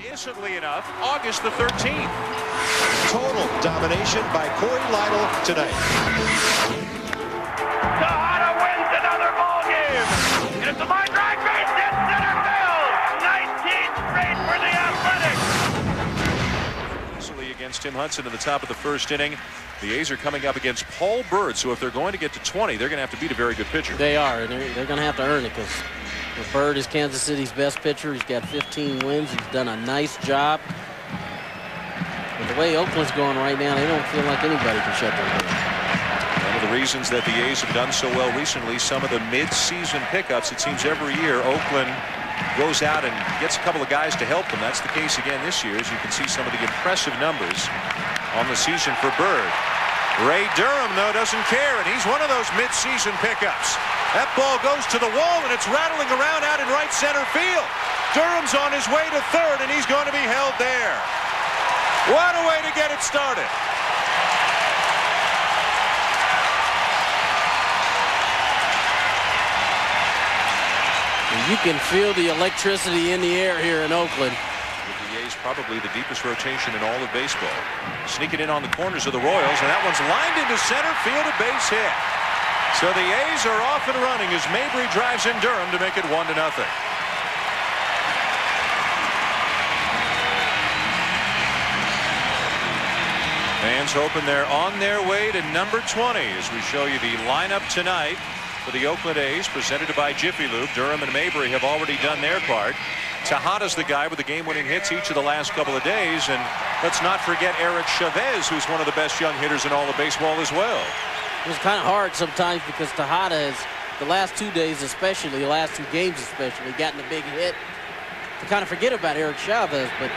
Innocently enough, August the 13th. Total domination by Corey Lytle tonight. Tejada wins another ball game. And it's a line drive base hit center field. 19 straight for the Athletics. Easily against Tim Hudson in the top of the first inning. The A's are coming up against Paul Byrd, so if they're going to get to 20, they're going to have to beat a very good pitcher. They are, and they're going to have to earn it because Byrd is Kansas City's best pitcher. He's got 15 wins. He's done a nice job. But the way Oakland's going right now, they don't feel like anybody can shut them down. One of the reasons that the A's have done so well recently, some of the mid-season pickups, it seems every year Oakland goes out and gets a couple of guys to help them. That's the case again this year, as you can see some of the impressive numbers on the season for Byrd. Ray Durham, though, doesn't care, and he's one of those mid-season pickups. That ball goes to the wall, and it's rattling around out in right center field. Durham's on his way to third, and he's going to be held there. What a way to get it started. You can feel the electricity in the air here in Oakland. The A's probably the deepest rotation in all of baseball. Sneaking in on the corners of the Royals, and that one's lined into center field, a base hit. So the A's are off and running as Mabry drives in Durham to make it 1-0. Fans hoping they're on their way to number 20 as we show you the lineup tonight for the Oakland A's, presented by Jiffy Lube. Durham and Mabry have already done their part. Tejada's the guy with the game-winning hits each of the last couple of days, and let's not forget Eric Chavez, who's one of the best young hitters in all of baseball as well. It was kind of hard sometimes because Tejada has, the last 2 days especially, the last 2 games especially, gotten a big hit. To kind of forget about Eric Chavez, but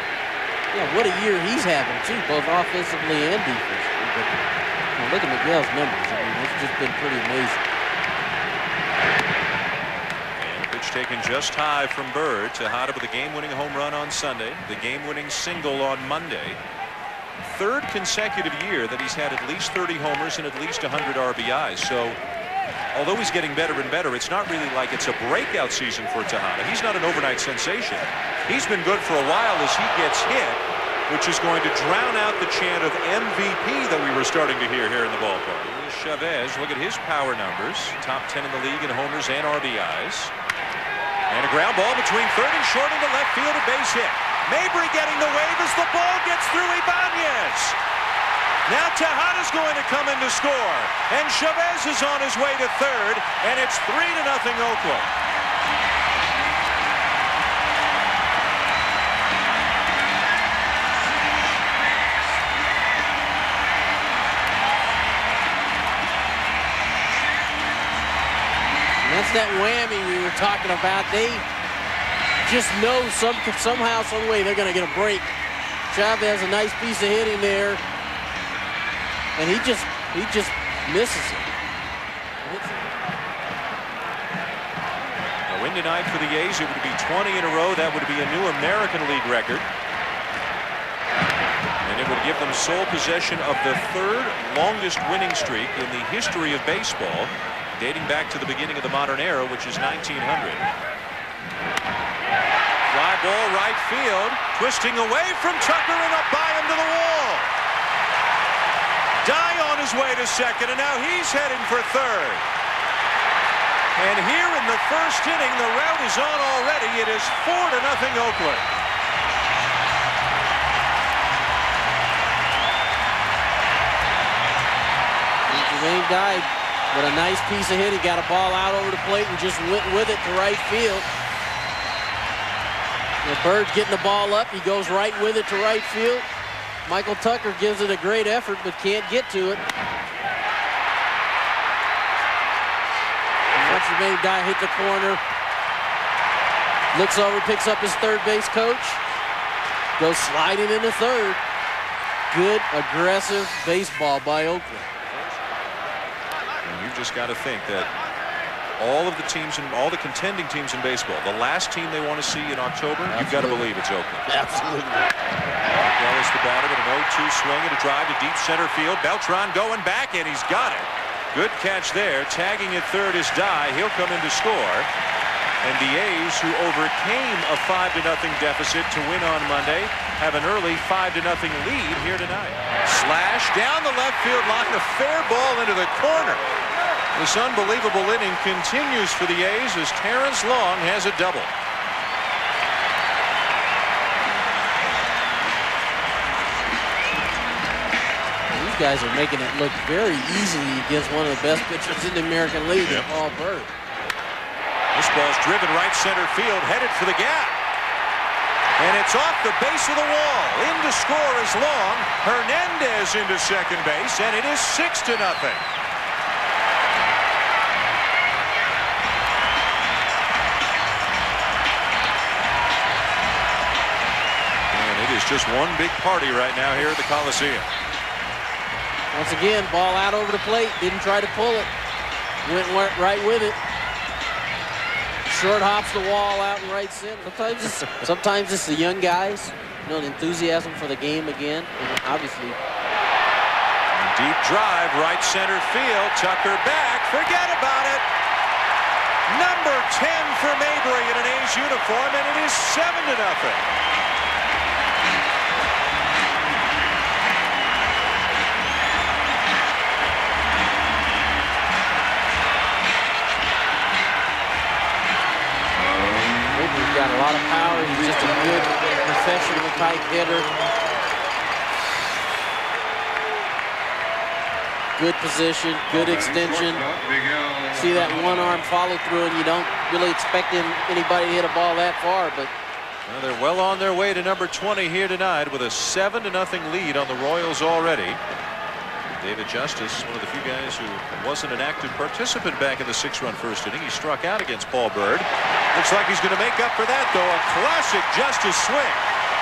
yeah, what a year he's having too, both offensively and defensively. But you know, look at Miguel's numbers. I mean, it's just been pretty amazing. And pitch taken just high from Byrd. Tejada with a game-winning home run on Sunday, the game-winning single on Monday. Third consecutive year that he's had at least 30 homers and at least 100 RBIs. So although he's getting better and better, it's not really like it's a breakout season for Tejada. He's not an overnight sensation. He's been good for a while as he gets hit, which is going to drown out the chant of MVP that we were starting to hear here in the ballpark. Here's Chavez, look at his power numbers. Top 10 in the league in homers and RBIs. And a ground ball between third and short into left field, a base hit. Mabry getting the wave as the ball gets through Ibanez. Now Tejada's going to come in to score, and Chavez is on his way to third, and it's 3-0 Oakland. And that's that whammy we were talking about. They just know somehow, some way they're going to get a break. Chavez, a nice piece of hitting there, and he just misses it. A win tonight for the A's. It would be 20 in a row. That would be a new American League record, and it would give them sole possession of the third longest winning streak in the history of baseball, dating back to the beginning of the modern era, which is 1900. Fly ball right field, twisting away from Tucker and up by him to the wall. Dye on his way to second, and now he's heading for third. And here in the first inning, the rout is on already. It is 4-0 Oakland. Jermaine Dye with a nice piece of hit. He got a ball out over the plate and just went with it to right field. The Bird's getting the ball up. He goes right with it to right field. Michael Tucker gives it a great effort, but can't get to it. Once Jermaine Dye hit the corner, looks over, picks up his third base coach, goes sliding into third. Good, aggressive baseball by Oakland. And you've just got to think that all of the teams and all the contending teams in baseball, the last team they want to see in October, you've got to believe it's Oakland. Absolutely. Ellis the batter with an 0-2 swing and a drive to deep center field. Beltran going back, and he's got it. Good catch there. Tagging at third is Dye. He'll come in to score. And the A's, who overcame a 5-0 deficit to win on Monday, have an early 5-0 lead here tonight. Slash down the left field line, a fair ball into the corner. This unbelievable inning continues for the A's as Terrence Long has a double. These guys are making it look very easily against one of the best pitchers in the American League, Paul Byrd. This ball's driven right center field, headed for the gap. And it's off the base of the wall. In to score is Long. Hernandez into second base, and it is 6-0. And it is just one big party right now here at the Coliseum. Once again, ball out over the plate. Didn't try to pull it. Went right with it. Short hops the wall out in right center. Sometimes it's the young guys, you know, the enthusiasm for the game again. And obviously. Deep drive, right center field. Tucker back. Forget about it. Number 10 for Mabry in an A's uniform, and it is 7-0. Got a lot of power. He's just a good professional type hitter. Good position, good extension. See that one arm follow through, and you don't really expect anybody to hit a ball that far, but well, they're well on their way to number 20 here tonight with a 7-0 lead on the Royals already. David Justice, one of the few guys who wasn't an active participant back in the 6-run first inning. He struck out against Paul Byrd. Looks like he's going to make up for that, though. A classic Justice swing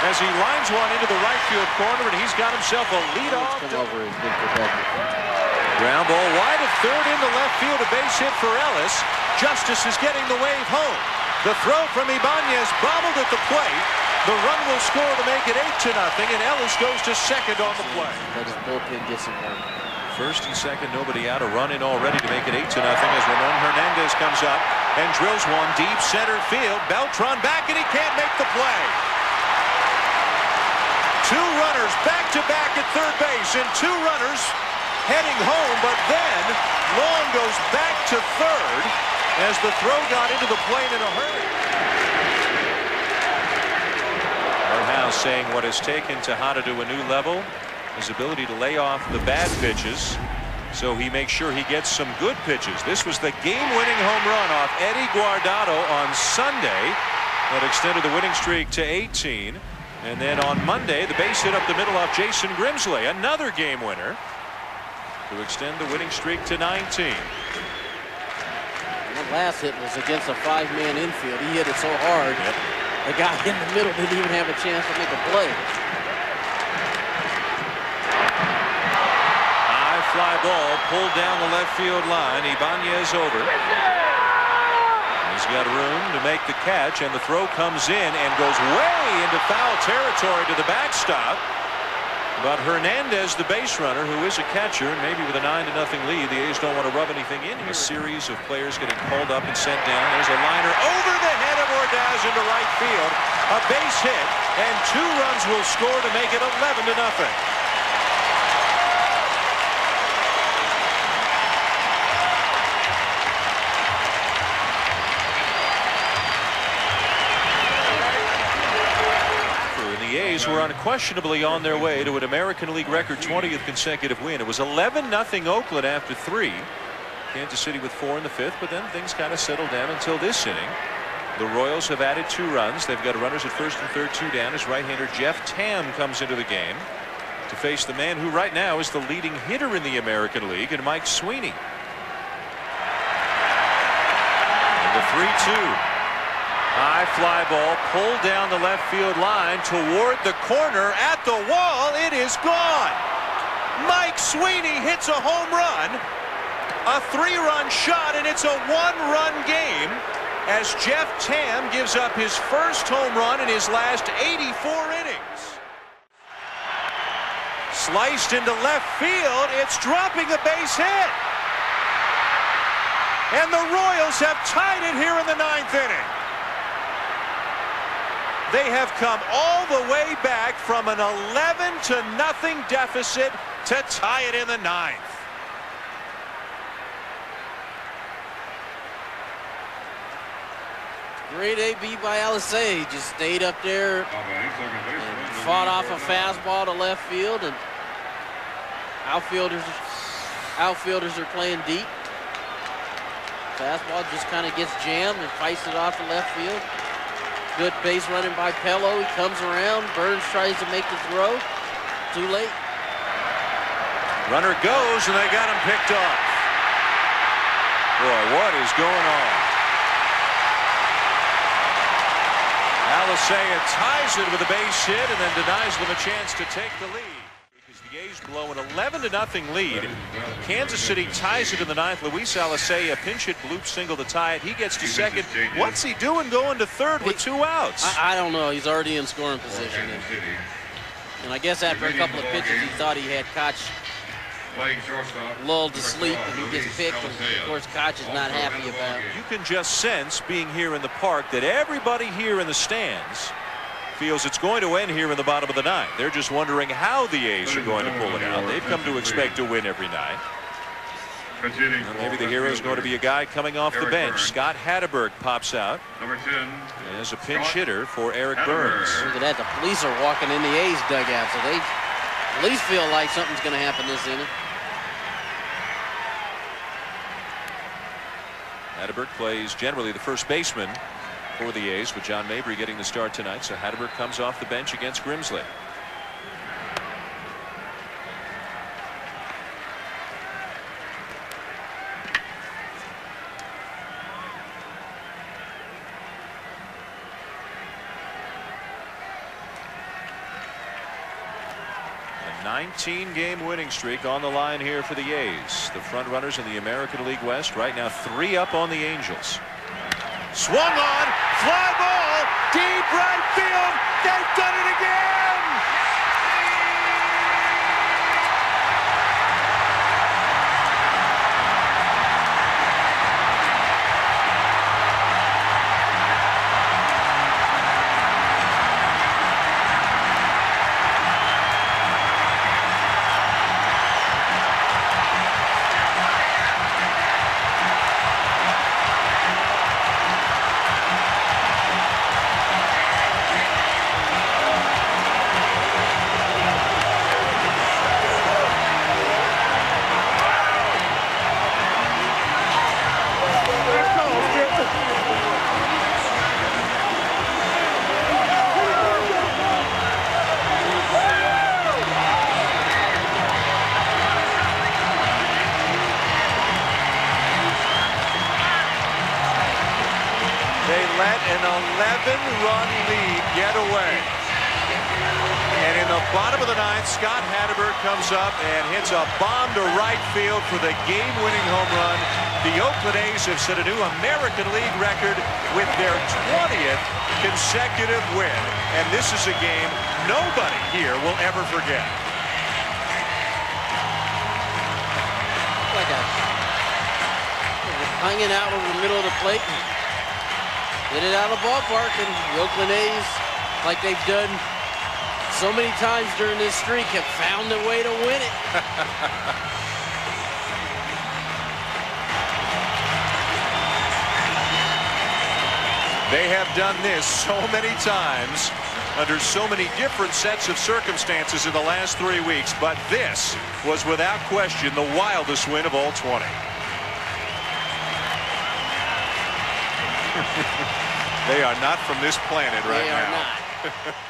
as he lines one into the right field corner, and he's got himself a leadoff. Ground ball wide of third into left field, a base hit for Ellis. Justice is getting the wave home. The throw from Ibanez bobbled at the plate. The run will score to make it 8-0, and Ellis goes to second on the play. Let his bullpen get some work. First and second, nobody out. A run in already to make it 8-0 as Ramon Hernandez comes up and drills one deep center field. Beltran back, and he can't make the play. Two runners back-to-back at third base, and two runners heading home, but then Long goes back to third as the throw got into the plate in a hurry. House saying what has taken Tejada to a new level, his ability to lay off the bad pitches, so he makes sure he gets some good pitches. This was the game-winning home run off Eddie Guardado on Sunday that extended the winning streak to 18. And then on Monday, the base hit up the middle off Jason Grimsley, another game winner to extend the winning streak to 19. That last hit was against a 5-man infield. He hit it so hard. Yep. The guy in the middle didn't even have a chance to make a play. High fly ball pulled down the left field line. Ibanez over. He's got room to make the catch, and the throw comes in and goes way into foul territory to the backstop. But Hernandez, the base runner, who is a catcher, and maybe with a 9-0 lead, the A's don't want to rub anything in here. A series of players getting called up and sent down. There's a liner over the head of Ordaz into right field. A base hit, and two runs will score to make it 11-0. The A's were unquestionably on their way to an American League record 20th consecutive win. It was 11-0 Oakland after 3. Kansas City with 4 in the 5th, but then things kind of settled down until this inning. The Royals have added 2 runs. They've got runners at first and third, 2 down as right-hander Jeff Tam comes into the game to face the man who right now is the leading hitter in the American League, and Mike Sweeney. And the 3-2. High fly ball pulled down the left field line toward the corner at the wall. It is gone. Mike Sweeney hits a home run, a 3-run shot, and it's a 1-run game as Jeff Tam gives up his first home run in his last 84 innings. Sliced into left field. It's dropping a base hit. And the Royals have tied it here in the 9th inning. They have come all the way back from an 11-0 deficit to tie it in the 9th. Great AB by Alisei. Just stayed up there and fought off a fastball to left field, and outfielders are playing deep. Fastball just kind of gets jammed and fights it off to left field. Good base running by Pello. He comes around. Burns tries to make the throw. Too late. Runner goes, and they got him picked off. Boy, what is going on? Alisei ties it with a base hit and then denies them a chance to take the lead. Because the A's blow an 11-0 lead. Kansas City ties it in the 9th. Luis Alisei, a pinch hit bloop single to tie it. He gets to second. What's he doing going to third with 2 outs? I don't know. He's already in scoring position. And I guess after a couple of pitches, he thought he had Koch lulled to sleep, and he gets picked. And of course, Koch is not happy about it. You can just sense, being here in the park, that everybody here in the stands feels it's going to end here in the bottom of the 9th. They're just wondering how the A's are going to pull it out. They've come to expect to win every night. Well, maybe the hero is going to be a guy coming off the bench. Scott Hatteberg pops out as a pinch hitter for Eric Burns. Look at that. The police are walking in the A's dugout, so they at least feel like something's going to happen this inning. Hatteberg plays generally the first baseman for the A's, with John Mabry getting the start tonight. So Hatteberg comes off the bench against Grimsley. A 19-game winning streak on the line here for the A's. The front runners in the American League West right now 3 up on the Angels. Swung on, fly ball, deep right field. They've done it again. They let an 11-run lead get away. And in the bottom of the 9th, Scott Hatteberg comes up and hits a bomb to right field for the game-winning home run. The Oakland A's have set a new American League record with their 20th consecutive win. And this is a game nobody here will ever forget. Like hanging out over the middle of the plate. Get it out of the ballpark, and the Oakland A's, like they've done so many times during this streak, have found a way to win it. They have done this so many times under so many different sets of circumstances in the last 3 weeks, but this was without question the wildest win of all 20. They are not from this planet right now. They are not.